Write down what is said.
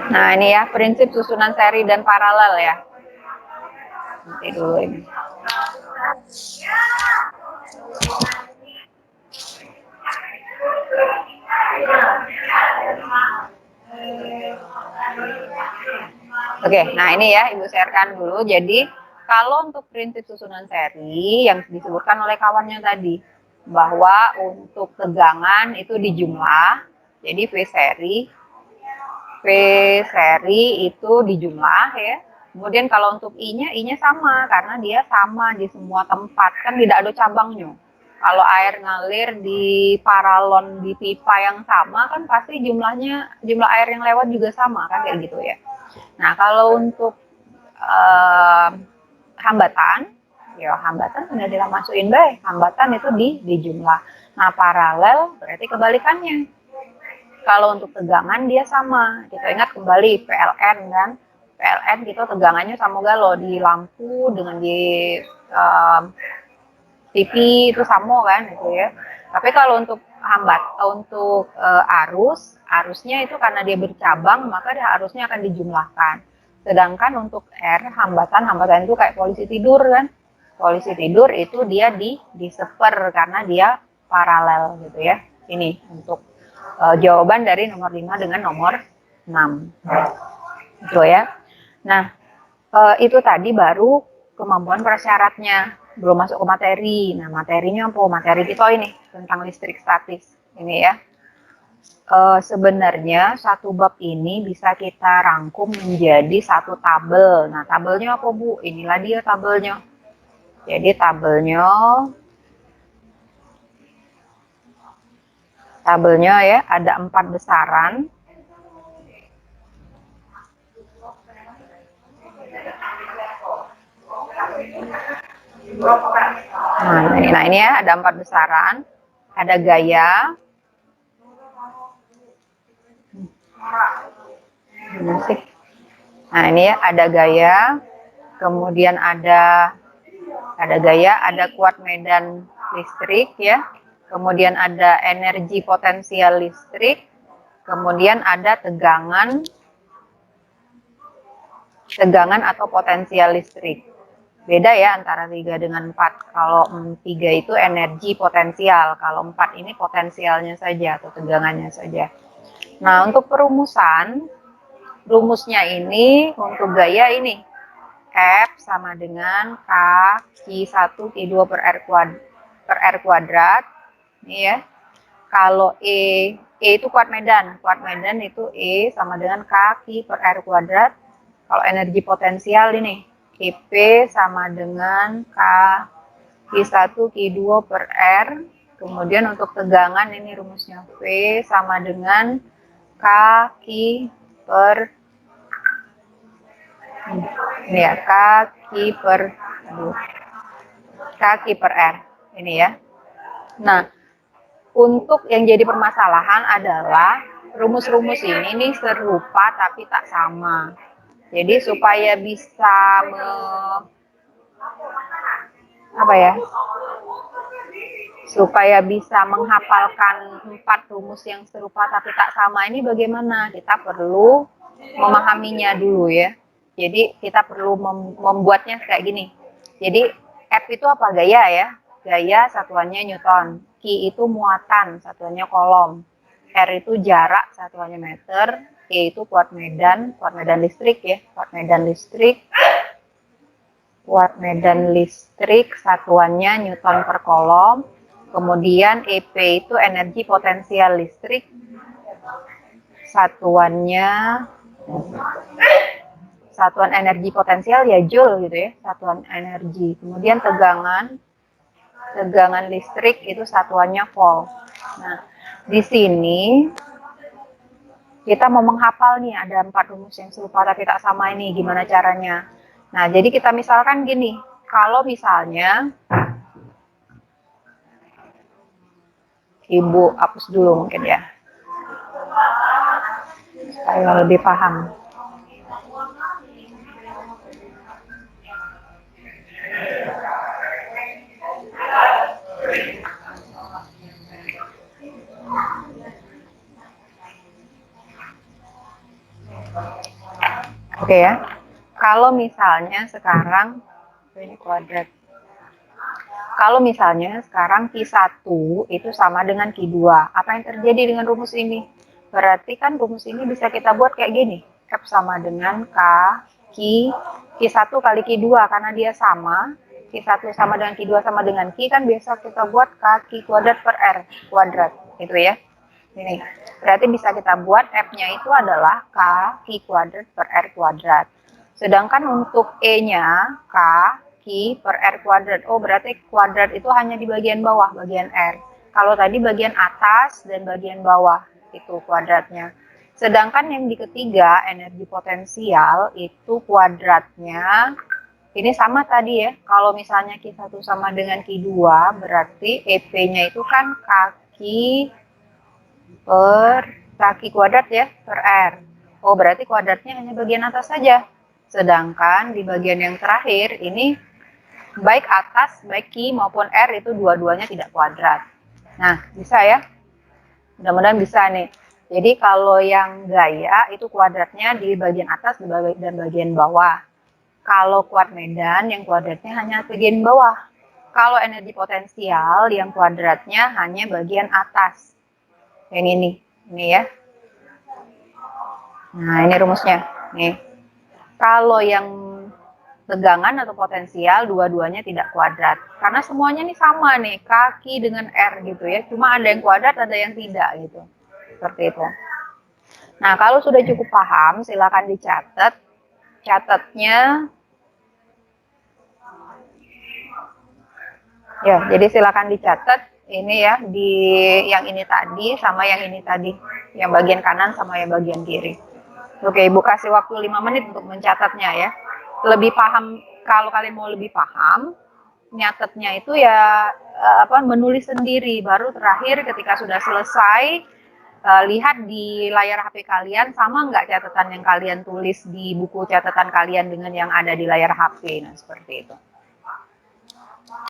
Nah, ini ya prinsip susunan seri dan paralel ya. Nanti dulu ini. Oke, nah ini ya Ibu sharekan dulu. Jadi kalau untuk prinsip susunan seri yang disebutkan oleh kawannya tadi, bahwa untuk tegangan itu dijumlah, jadi V seri itu dijumlah ya. Kemudian kalau untuk I-nya sama karena dia sama di semua tempat, kan tidak ada cabangnya. Kalau air ngalir di paralon di pipa yang sama kan pasti jumlah air yang lewat juga sama kan kayak gitu ya. Nah, kalau untuk hambatan, ya hambatan sudah dimasukin baik, hambatan itu di jumlah. Nah, paralel berarti kebalikannya. Kalau untuk tegangan dia sama. Kita ingat kembali PLN kan. PLN kita tegangannya sama galo di lampu dengan di TV itu sama kan gitu ya. Tapi kalau untuk arusnya itu karena dia bercabang maka dia arusnya akan dijumlahkan. Sedangkan untuk hambatan itu kayak polisi tidur kan. Polisi tidur itu dia diseper karena dia paralel gitu ya. Ini untuk jawaban dari nomor 5 dengan nomor 6. Gitu ya. Nah, itu tadi baru kemampuan prasyaratnya, belum masuk ke materi. Nah, materinya apa? Materi kita ini tentang listrik statis. Ini ya. Sebenarnya satu bab ini bisa kita rangkum menjadi satu tabel. Nah, tabelnya apa, Bu? Inilah dia tabelnya. Jadi tabelnya ya ada 4 besaran. Nah ini ya ada 4 besaran, ada gaya, nah ini ya ada gaya, kemudian ada gaya, ada kuat medan listrik ya, kemudian ada energi potensial listrik, kemudian ada tegangan atau potensial listrik. Beda ya antara 3 dengan 4. Kalau 3 itu energi potensial, kalau 4 ini potensialnya saja atau tegangannya saja. Nah, untuk rumusnya ini untuk gaya ini F sama dengan K Q1 Q2 per R kuadrat. Ini ya. Kalau E itu kuat medan itu E sama dengan K Q per R kuadrat. Kalau energi potensial ini EP sama dengan K Q1 Q2 per R. Kemudian untuk tegangan ini rumusnya V sama dengan K Q per ini ya K Q per R ini ya. Nah, untuk yang jadi permasalahan adalah rumus-rumus ini serupa tapi tak sama. Jadi supaya bisa supaya bisa menghafalkan 4 rumus yang serupa tapi tak sama ini bagaimana? Kita perlu memahaminya dulu ya. Jadi kita perlu membuatnya kayak gini. Jadi F itu apa? Gaya ya. Gaya satuannya Newton. Q itu muatan, satuannya kolom. R itu jarak, satuannya meter. E itu kuat medan listrik ya. Kuat medan listrik satuannya Newton per kolom. Kemudian EP itu energi potensial listrik satuan energi potensial ya Joule gitu ya, satuan energi. Kemudian tegangan listrik itu satuannya volt. Nah, di sini kita mau menghafal nih ada 4 rumus yang serupa tapi tak sama ini, gimana caranya? Nah, jadi kita misalkan gini, kalau misalnya Ibu hapus dulu mungkin ya, supaya lebih paham. Oke ya. Kalau misalnya sekarang ini kuadrat. Kalau misalnya sekarang Q1 itu sama dengan Q2, apa yang terjadi dengan rumus ini? Berarti kan rumus ini bisa kita buat kayak gini. F sama dengan K, Q1 kali Q2 karena dia sama. Q1 sama dengan Q2 sama dengan Q kan biasa kita buat K Q kuadrat per R kuadrat. Gitu ya. Ini. Berarti bisa kita buat F-nya itu adalah K Q kuadrat per R kuadrat. Sedangkan untuk E-nya K Q per R kuadrat. Oh, berarti kuadrat itu hanya di bagian bawah, bagian R. Kalau tadi bagian atas dan bagian bawah itu kuadratnya. Sedangkan yang di ketiga, energi potensial itu kuadratnya ini sama tadi ya. Kalau misalnya Q1 sama dengan Q2, berarti EP-nya itu kan kaki per kaki kuadrat ya, per R. Oh, berarti kuadratnya hanya bagian atas saja. Sedangkan di bagian yang terakhir, ini baik atas, baik Q maupun R itu dua-duanya tidak kuadrat. Nah, bisa ya? Mudah-mudahan bisa nih. Jadi kalau yang gaya itu kuadratnya di bagian atas dan bagian bawah. Kalau kuad medan yang kuadratnya hanya bagian bawah. Kalau energi potensial yang kuadratnya hanya bagian atas. Yang ini ya. Nah, ini rumusnya. Nih. Kalau yang tegangan atau potensial dua-duanya tidak kuadrat. Karena semuanya nih sama nih, kaki dengan R gitu ya. Cuma ada yang kuadrat, ada yang tidak gitu. Seperti itu. Nah, kalau sudah cukup paham, silakan dicatat. Catatnya ya, jadi silakan dicatat ini ya di yang ini tadi sama yang ini tadi, yang bagian kanan sama yang bagian kiri. Oke, Ibu kasih waktu 5 menit untuk mencatatnya ya. Lebih paham, kalau kalian mau lebih paham, nyatetnya itu ya menulis sendiri. Baru terakhir ketika sudah selesai, lihat di layar HP kalian sama nggak catatan yang kalian tulis di buku catatan kalian dengan yang ada di layar HP. Nah, seperti itu.